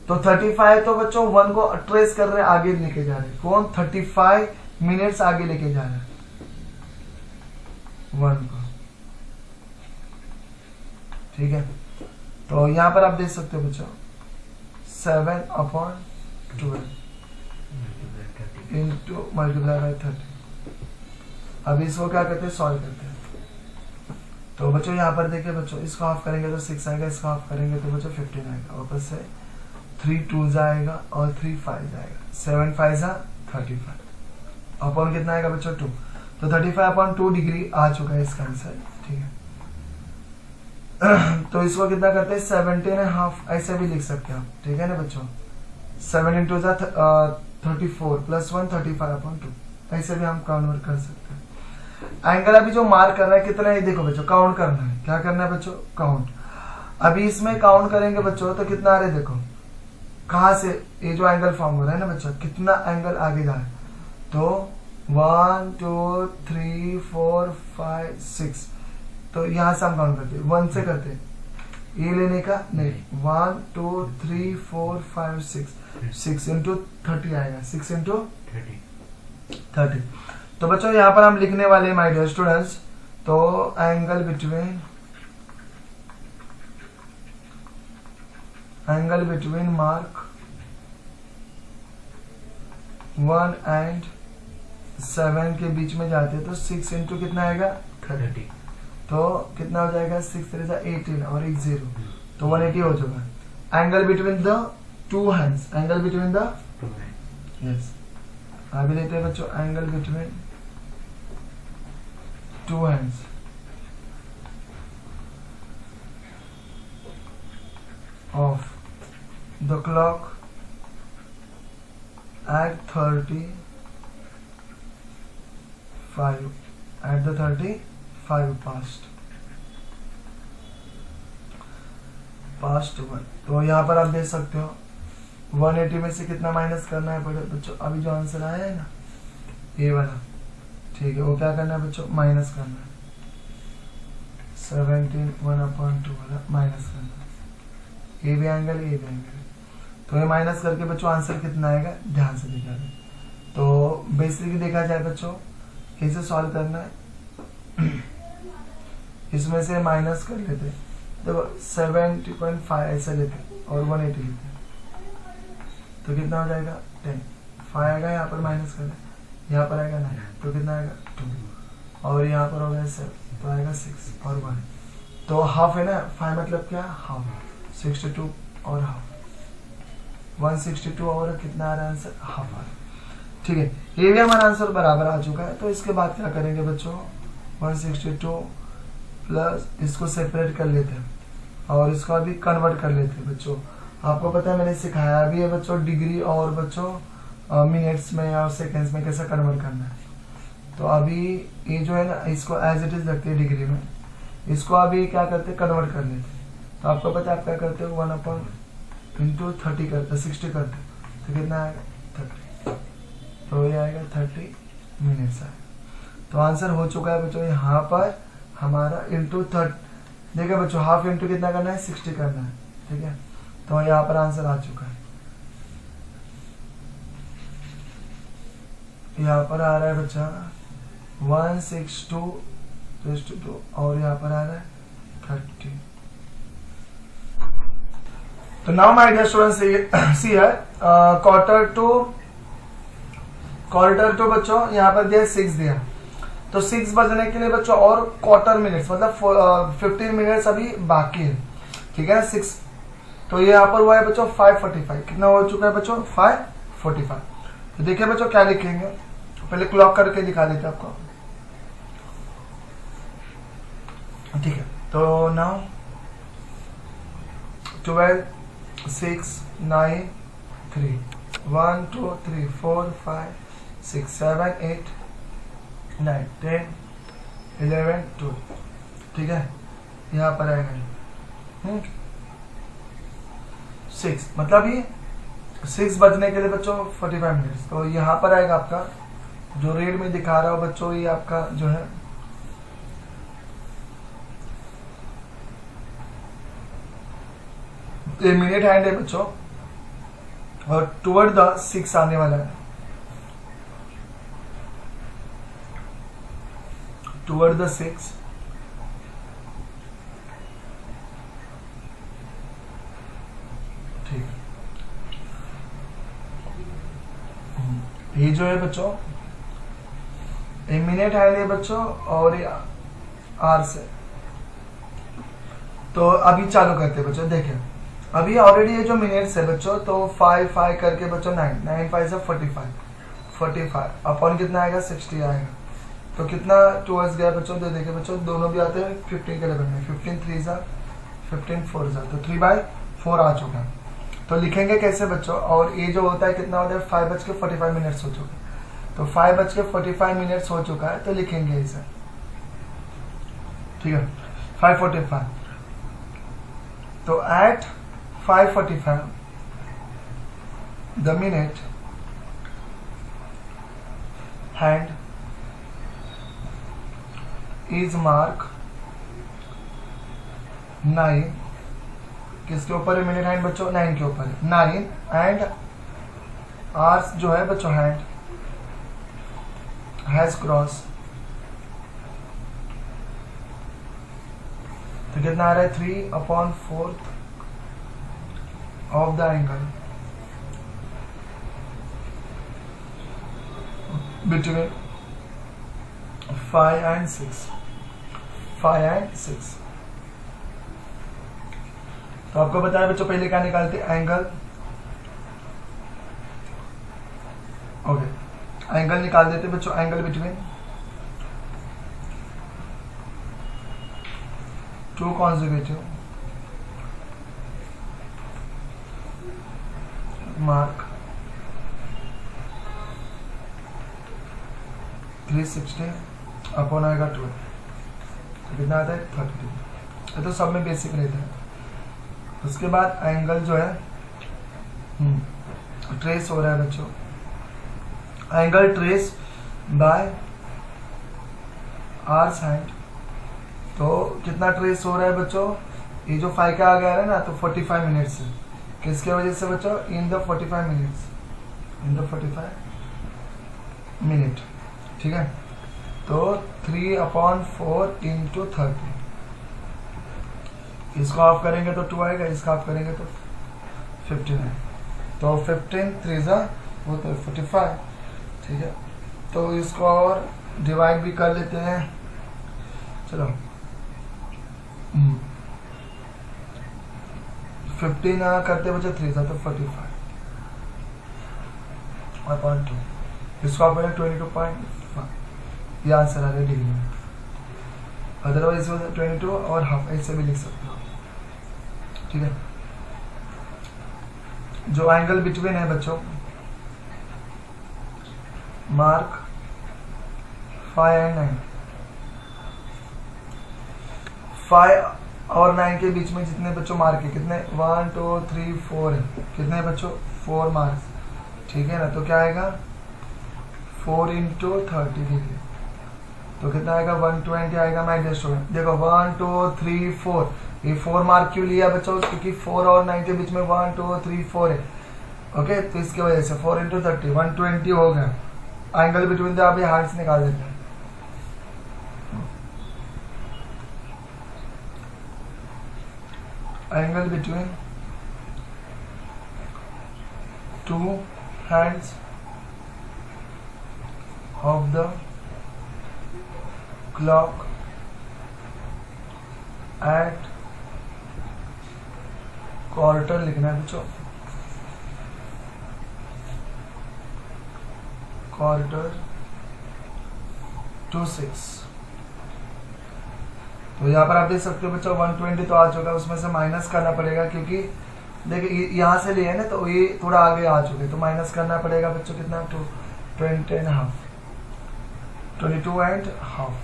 तो 35 तो बच्चों 1 को ट्रेस कर रहे हैं, आगे लेके जा रहे हैं, कौन 35 मिनट्स आगे लेके जा रहे हैं 1 को, ठीक है। तो यहां पर आप देख सकते हो बच्चों 7/12 इंटू मल्टीप्लाई बाय 30। अब इसको क्या करते हैं, सॉल्व करते हैं। तो बच्चों यहाँ पर देखिए बच्चों, इसको हाफ करेंगे तो 6 आएगा, इसको हाफ करेंगे तो बच्चों 15 आएगा, वापस से 3 2 आएगा और 3 5 जाएगा, 7 5 35 अपॉन कितना आएगा बच्चों 2, तो 35/2 डिग्री आ चुका है इसका आंसर, ठीक है। तो इसको कितना करते हैं 17.5 ऐसे भी लिख सकते हैं आप, ठीक है ना बच्चों, 7 इंटू 34 प्लस 1 35/2 ऐसे भी हम कन्वर्ट कर सकते हैं। एंगल अभी जो मार्क कर रहा है कितना है, देखो बच्चों काउंट करना है, क्या करना है बच्चों, काउंट। अभी इसमें काउंट करेंगे बच्चों तो कितना आ रहा है, देखो कहां से ये जो एंगल फॉर्म हो रहा है ना बच्चों, कितना एंगल आगे जा रहा है, तो 1 2 3 4 5 6, तो यहां से हम काउंट करते हैं, 1 से करते हैं, ये लेने का नहीं, 1 2 3 4 5 6 इंटू 30 आएगा, 6 इंटू 30। तो बच्चों यहाँ पर हम लिखने वाले हैं माय डियर स्टूडेंट्स, तो एंगल बिटवीन मार्क 1 एंड 7 के बीच में जाते हैं, तो 6 इंटू कितना आएगा 30, तो कितना हो जाएगा 6 3 18 और एक 0, तो 180 हो चुका। Angle between the two hands, angle between the yes, अभी लेते हैं बच्चों angle between two hands, of the clock at 35 at the 35 past 1। तो यहाँ पर आप देख सकते हो 180 में से कितना माइनस करना है बच्चों, अभी जो आंसर आया है ना ये वाला, ठीक है, वो क्या करना है बच्चों, माइनस करना है, 17 1/2 वाला माइनस करना है, ये भी एंगल ये भी एंगल, तो ये माइनस करके बच्चों आंसर कितना आएगा, ध्यान से देखा जाए। तो बेसिकली देखा जाए बच्चों कैसे सॉल्व करना है, इसमें से माइनस कर लेते हैं, देखो 70.5 ऐसे लेते और 180 लेते, तो कितना हो जाएगा 10, 5 आएगा यहाँ पर माइनस करना, यहाँ पर आएगा 9, तो कितना आएगा 2, और यहाँ पर हो गया 7, तो आएगा 6 और 1, तो हाफ है ना, 5 मतलब क्या, हाफ, 62 और हाफ, 162 और कितना आ रहा है आंसर, हाफ आ रहा है, ठीक है। ये भी हमारा आंसर बराबर आ चुका है। तो इसके बाद क्या करेंगे बच्चों, 162 प्लस इसको सेपरेट कर लेते हैं और इसको अभी कन्वर्ट कर लेते हैं बच्चों। आपको पता है मैंने सिखाया भी है बच्चों डिग्री और बच्चों मिनट्स में और सेकेंड्स में कैसे कन्वर्ट करना है। तो अभी ये जो है ना इसको एज इट इज रखते हैं डिग्री में, इसको अभी क्या करते हैं कन्वर्ट कर लेते हैं। तो आपको पता है आप क्या करते हो 1/30 करते 60 करते, तो कितना आएगा 30, तो ये आएगा 30 मिनट्स आएगा। तो आंसर हो चुका है बच्चों यहाँ पर हमारा इंटू 30। देखिए बच्चों हाफ इंटू कितना करना है 60 करना है, ठीक है। तो यहाँ पर आंसर आ चुका है, यहाँ पर आ रहा है बच्चा 162 और यहाँ पर आ रहा है 30। तो now my dear students see here quarter to बच्चों यहाँ पर दिया 6 दिया, तो 6 बजने के लिए बच्चों और क्वार्टर मिनट्स मतलब 15 मिनट्स अभी बाकी है, ठीक है ना 6। तो ये यहाँ पर हुआ है बच्चों 5:45, कितना हो चुका है बच्चों 5:45। तो देखिए बच्चों क्या लिखेंगे, पहले क्लॉक करके दिखा देते आपको, ठीक है। तो नाउ 12 6 9 3 1 2 3 4 5 6 7 8 9 10 11 12 ठीक है, यहाँ पर आएगा 6, मतलब ये 6 बजने के लिए बच्चों 45 मिनट्स। तो यहाँ पर आएगा आपका जो रेड में दिखा रहा हो बच्चों, ये आपका जो है ये मिनट हैंड है बच्चों, और टुवर्ड द 6 आने वाला है, टुवर्ड द 6। ठीक, ये जो है बच्चों ये मिनट हैंड है बच्चों, और ये आर से। तो अभी चालू करते हैं बच्चों, देखिए अभी ऑलरेडी ये जो मिनट्स है बच्चों, तो 5 करके बच्चों 9 5 से 45 अपॉन कितना आएगा 60 आएगा। तो कितना टूवर्ड्स गया बच्चों, तो देखिए बच्चों दोनों भी आते हैं 15 के लेवल में, 15 3 15 4 तो 3/4 आ चुका है। तो लिखेंगे कैसे बच्चों, और ये जो होता है कितना होता है 5:45 मिनट्स हो चुका है। तो 5:45 मिनट्स हो चुका है, तो लिखेंगे इसे, ठीक है 5:45। तो at 5:45 the minute hand is mark 9, किसके ऊपर है मिनट हैंड बच्चों, 9 के ऊपर है, 9 एंड आवर्स जो है बच्चों हैंड हैज क्रॉस। तो कितना आ रहा है 3/4 of the angle between 5 and 6, 5 and 6। तो आपको बताया बच्चों पहले क्या निकालते, एंगल, ओके एंगल निकाल देते बच्चों, angle between 2 consecutive mark 360 upon आएगा 12, तो कितना आता है 32। ये तो सब में बेसिक रहता है। उसके बाद एंगल जो है ट्रेस हो रहा है बच्चों, angle trace by hours hand. तो कितना ट्रेस हो रहा है बच्चों, ये जो 5 का आ गया है ना, तो 45 मिनट्स है, किसके वजह से बच्चों, in the 45 minutes, in the 45 minute, ठीक है। तो 3/4 into 30, इसको ऑफ करेंगे तो 2 आएगा, इसको ऑफ करेंगे तो 15 है। तो 15 3 वो तो 45, ठीक है। तो इसको और डिवाइड भी कर लेते हैं, चलो 15 करते बच्चे 3 तो 45 अपॉन 2, इसको आप 22.5, ये आंसर आ रहा है डिग्री में। अदरवाइज 22 और हाफ ऐसे भी लिख सकते हो, ठीक है। जो एंगल बिटवीन है बच्चों, मार्क 5 and 9, 5 और 9 के बीच में जितने बच्चों मार्क है, कितने 1 2 3 4 है, कितने बच्चों 4 मार्क्स, ठीक है ना। तो क्या आएगा 4 into 30 डिग्री, तो कितना आएगा 120 आएगा। माय डियर स्टूडेंट देखो 1 2 3 4, ये 4 मार्क क्यों लिया बच्चों, क्योंकि 4 और 9 के बीच में 1 2 3 4 है, ओके। तो इसकी वजह से 4 into 30 120 हो गया। एंगल बिटवीन द आप ये हार्ट्स निकाल देते हैं, angle between 2 hands of the clock at quarter लिखना है बच्चों, क्वार्टर टू 6। तो यहाँ पर आप देख सकते हो बच्चों 120 तो आ चुका है, उसमें से माइनस करना पड़ेगा, क्योंकि देखिए यहाँ से लिए ना तो ये थोड़ा आगे आ चुके, तो माइनस करना पड़ेगा बच्चों कितना 22 and half।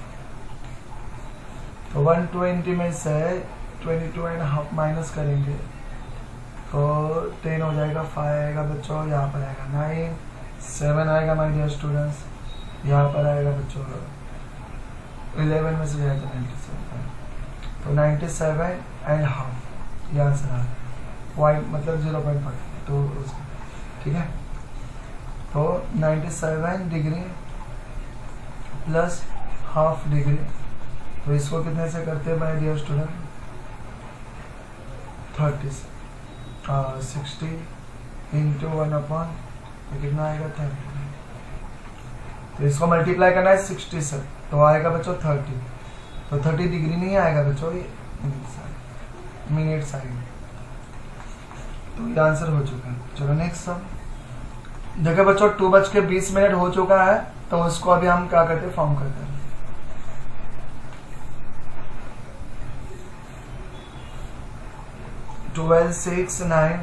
तो 120 में से 22.5 माइनस करेंगे तो 10 हो जाएगा, 5 आएगा बच्चों, यहाँ पर आएगा 9, 7 आएगा माय डियर स्टूडेंट्स, यहाँ पर आएगा बच्चों 11 में से जाएगा 97, तो 97.5 ये आंसर आ पॉइंट मतलब 0.5 तो उसका ठीक है। तो 97 डिग्री प्लस हाफ डिग्री, तो इसको कितने से करते हैं माय डियर स्टूडेंट? 30 60 इंटू 1/, कितना आएगा 30, तो इसको मल्टीप्लाई करना है 60 से, तो आएगा बच्चों 30, तो 30 डिग्री नहीं आएगा बच्चों, ये मिनट साइड, तो ये आंसर हो चुका है। चलो नेक्स्ट सम देखो बच्चों, 2:20 हो चुका है, तो उसको अभी हम क्या करते हैं, फॉर्म करते हैं। ट्वेल्व 6 9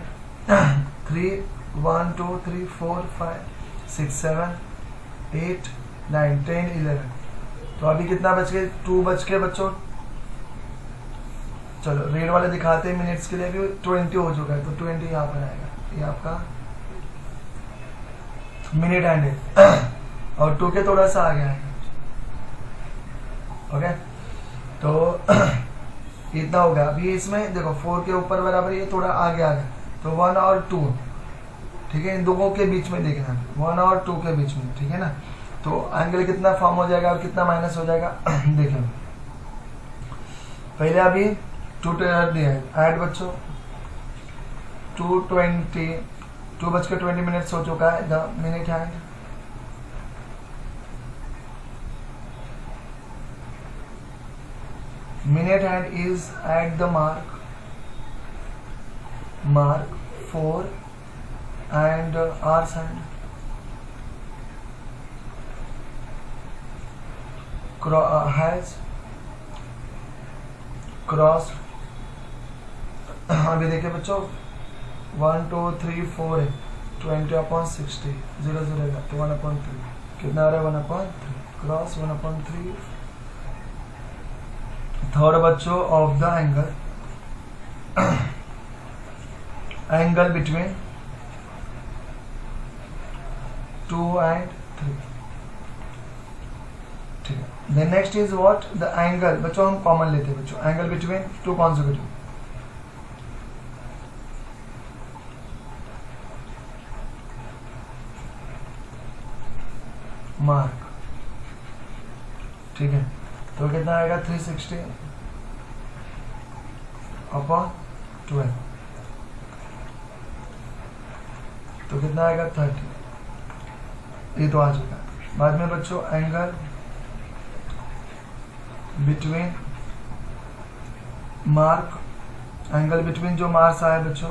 3 1 2 3 4 5 6 7 8 9 10 11, तो अभी कितना बच गए? 2 बच के बच्चों, चलो रेड वाले दिखाते हैं मिनट्स के लिए, भी 20 हो चुका है, तो 20 यहाँ पर आएगा, ये आपका मिनट एंड है और 2 के थोड़ा सा आगे आएगा। ओके, तो इतना हो गया। अभी इसमें देखो 4 के ऊपर बराबर, ये थोड़ा आगे आ गया, तो 1 और 2, ठीक है, इन दोनों के बीच में देखना, 1 और 2 के बीच में, ठीक है ना। तो एंगल कितना फॉर्म हो जाएगा और कितना माइनस हो जाएगा देखो। पहले अभी 2 दिया है, ऐड बच्चों 2:20, 2:20 हो चुका है, the minute hand minute hand is at the mark 4 and hours hand has crossed अभी देखिए बच्चों 1 2 3 4 है, 20/60 0 0 है, तो 1/3 कितना आ रहा है? 1/3 क्रॉस 1/3 थर्ड बच्चों of the angle between 2 and 3, ठीक है। Then next is what? The angle, बच्चों हम कॉमन लेते हैं बच्चों, एंगल बिटवीन 2 कॉन्सेक्यूटिव, मार्क, ठीक है, तो कितना आएगा? 360 अपॉन 12, तो कितना आएगा? 30, ये तो आ चुका है। बाद में बच्चों angle between mark, angle between जो मार्क्स आए बच्चों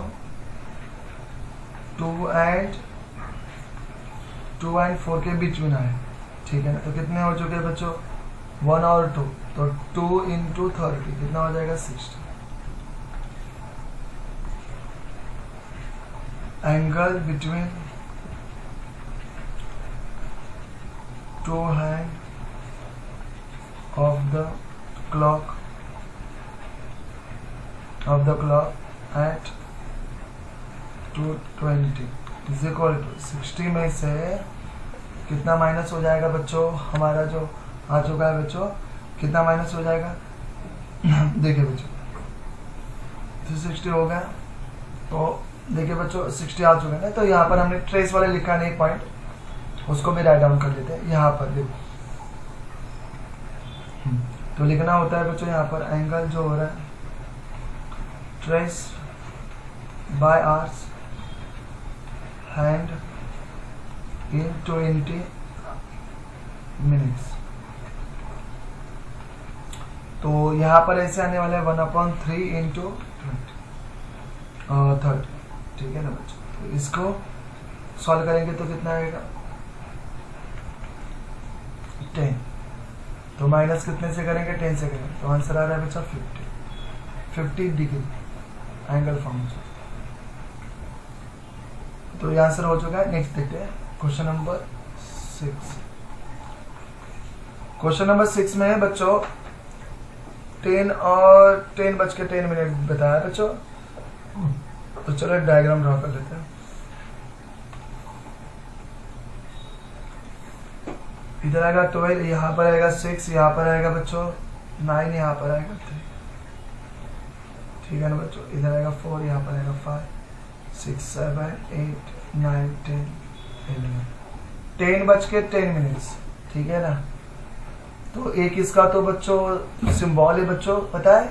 2 and 4 के बीच में आए, ठीक है ना। तो कितने हो चुके हैं बच्चों? 1 और 2, तो 2 into 30 कितना हो जाएगा? 60। Angle between 2 hand of the clock at 2:20 is equal to 60 में से कितना माइनस हो जाएगा बच्चों? हमारा जो आ चुका है बच्चों, कितना माइनस हो जाएगा? देखिए बच्चों 360 हो गया, तो देखिए बच्चों 60 आ चुका है ना, तो यहाँ पर हमने ट्रेस वाले लिखा नहीं पॉइंट, उसको भी राइट डाउन कर लेते हैं। यहाँ पर देखो तो लिखना होता है बच्चों, यहाँ पर एंगल जो हो रहा है trace by hours hand in 20 minutes, तो यहाँ पर ऐसे आने वाला है 1/3 into 30, ठीक है ना बच्चों। तो इसको सॉल्व करेंगे तो कितना आएगा? 10, तो माइनस कितने से करेंगे? 10 से करेंगे, तो आंसर आ रहा है बच्चा 50 डिग्री एंगल फॉर्म हो चुका। तो ये आंसर हो चुका है। नेक्स्ट देखते हैं क्वेश्चन नंबर 6। क्वेश्चन नंबर 6 में है बच्चों 10:10 बताया बच्चों। तो चलो डायग्राम ड्रॉ कर लेते हैं। इधर आएगा 12, यहाँ पर आएगा 6, यहाँ पर आएगा बच्चों 9, यहाँ पर आएगा 3, ठीक है ना बच्चों। इधर आएगा 4, यहाँ पर आएगा 5, 6, 7, 8, 9, 10, 11। 10:10, ठीक है ना। तो एक इसका तो बच्चों सिंबल है बच्चों, पता है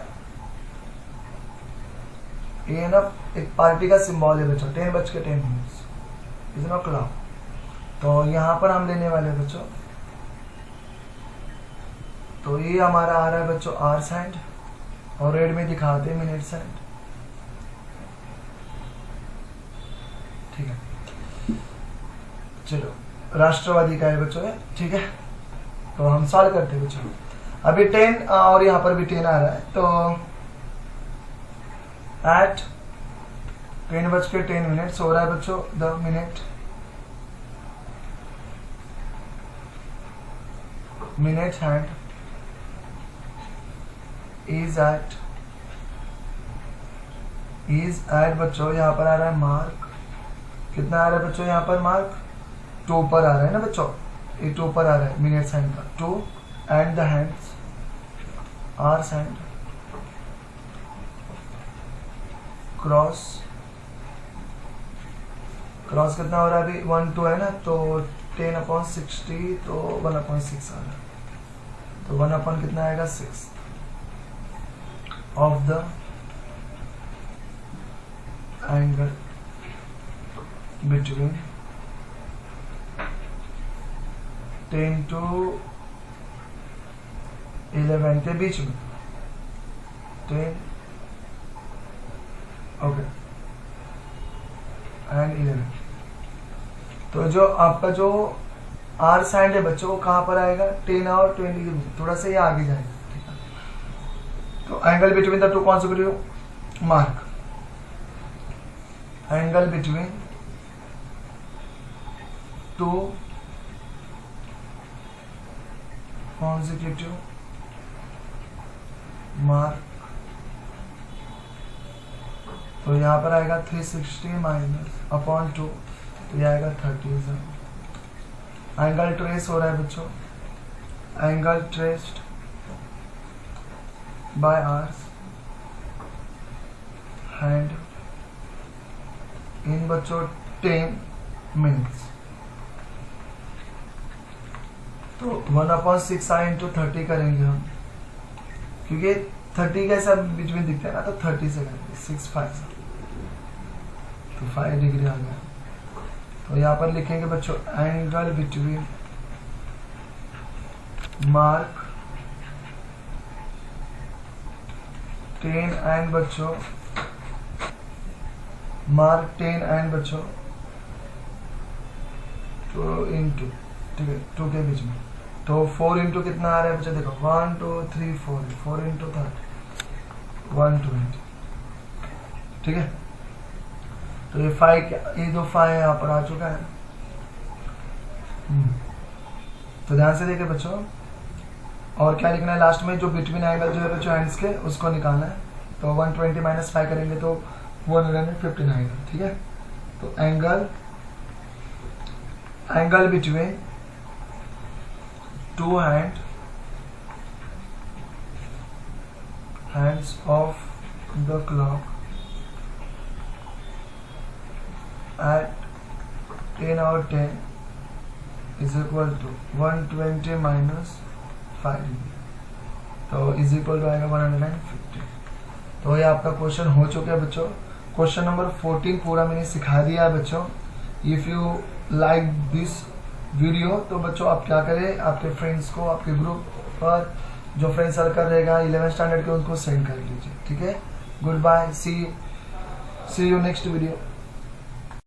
ये ना एक पार्टी का सिंबल है बच्चों। 10:10 इज नॉट क्लॉक। तो यहाँ पर हम लेने वाले बच्चों, तो ये हमारा आ रहा है बच्चों आवर्स हैंड, और रेड में दिखाते हैं मिनट्स हैंड, ठीक है। चलो राष्ट्रवादी का है बच्चों, ठीक है। तो हम सॉल्व करते हैं बच्चों। अभी 10 और यहाँ पर भी 10 आ रहा है। तो एट 10:10 हो रहा है बच्चों the minute hand is at बच्चों, यहाँ पर आ रहा है मार्क। कितना आ रहा है बच्चों यहाँ पर मार्क? 2 पर आ रहा है ना बच्चों, ये 2 पर आ रहा है मिनट्स हैंड का। 2 and the hands hours hand cross कितना हो रहा है अभी? 1, 2 है ना। तो 10/60, तो 1/6 आ रहा है। तो 1 कितना आएगा? 6 of the angle between 10 to 11 के बीच में 10 ओके एंड 11। तो जो आपका जो आर साइड है बच्चों वो कहाँ पर आएगा? 10 और 20 के बीच, थोड़ा सा ये आगे जाएगा। तो angle between the 2 consecutive mark, angle between 2 consecutive mark. तो यहाँ पर आएगा 360 -/2, तो ये आएगा 37। एंगल ट्रेस हो रहा है बच्चों, angle traced by hours hand in बच्चों 10 मिनट्स। तो 1/6 आई इंटू 30 करेंगे हम, क्योंकि 30 के सब बीच में दिखता है ना, तो 30 से करेंगे। 6 5 तो 5 डिग्री आ गया। तो यहाँ पर लिखेंगे बच्चों एंगल बिटवीन मार्क 10 एंड बच्चों मार्क 10 एंड बच्चों तो इंटू, ठीक है 2 के बीच में। तो 4 इंटू कितना आ रहा है बच्चों? देखो 1 2 3 4 इंटू 30 120, ठीक है। तो ये 5 ये दो 5 यहाँ पर आ चुका है। तो ध्यान से देखिए बच्चों, और क्या लिखना है लास्ट में? जो बिटवीन एंगल जो है बच्चों हैंड्स के, उसको निकालना है। तो 120 - 5 करेंगे तो 115 आएगा, ठीक है। तो angle between 2 hands of the clock at 10 or 10 is equal to 120 - 5 तो इज इक्वल टू आएगा 150। तो ये आपका क्वेश्चन हो चुका है बच्चों। क्वेश्चन नंबर 14 पूरा मैंने सिखा दिया है बच्चों। If you like this video तो बच्चों आप क्या करें, आपके फ्रेंड्स को, आपके ग्रुप पर जो फ्रेंड सर्कल रहेगा 11th स्टैंडर्ड के, उनको सेंड कर लीजिए, ठीक है। Goodbye, see you next video.